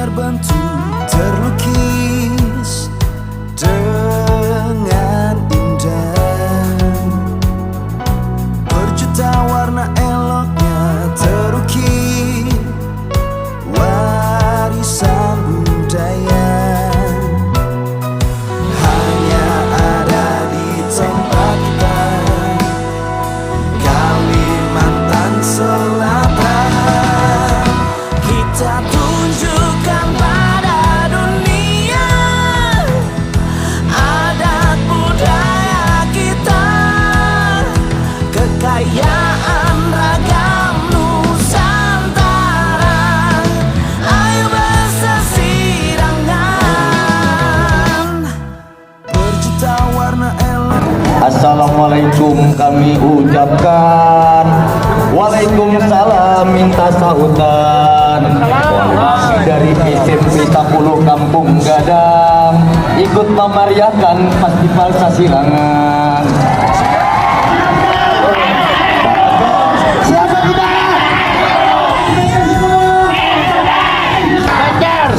terbentuk, terlukis dengan indah. Berjuta warna eloknya terukir, warisan budaya hanya ada di tempat kita, Kalimantan Selatan. Kita tunjukkan pada dunia adat budaya kita, kekayaan ragam Nusantara. Ayo bersesirangan, berjuta warna elok. Assalamualaikum kami ucapkan, waalaikumsalam minta sahutan. Dari SMP 10 Kampung Gadang ikut memeriahkan festival Sasirangan. Siapa kita?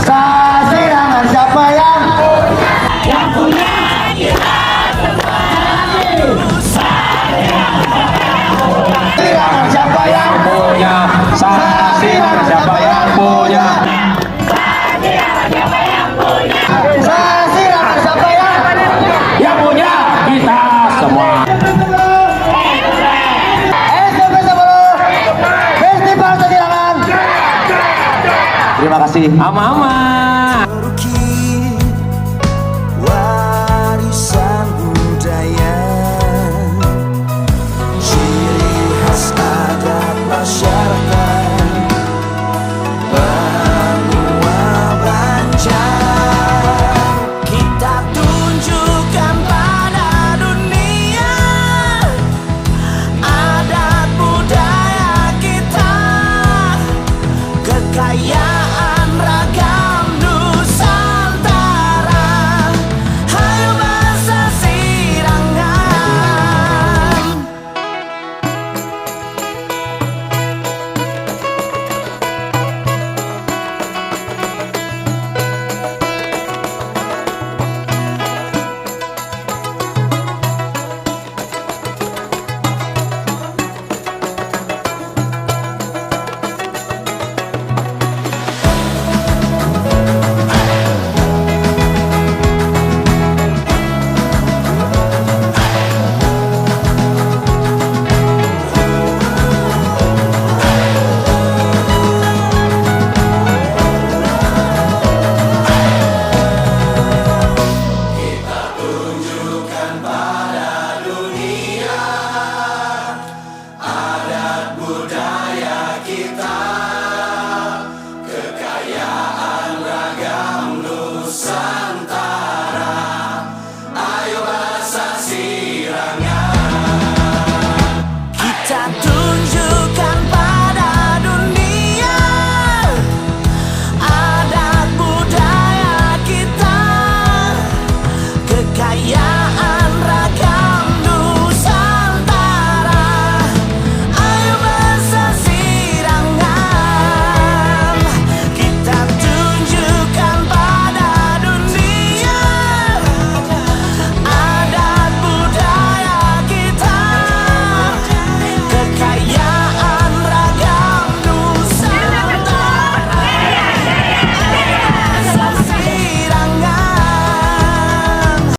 Sasirangan siapa yang punya kita semua. Sasirangan siapa yang punya? Sasirangan siapa yang punya? Sasirangan siapa yang punya? Kita semua. SMP 10 Festival Sasirangan. Terima kasih. Ama-ama.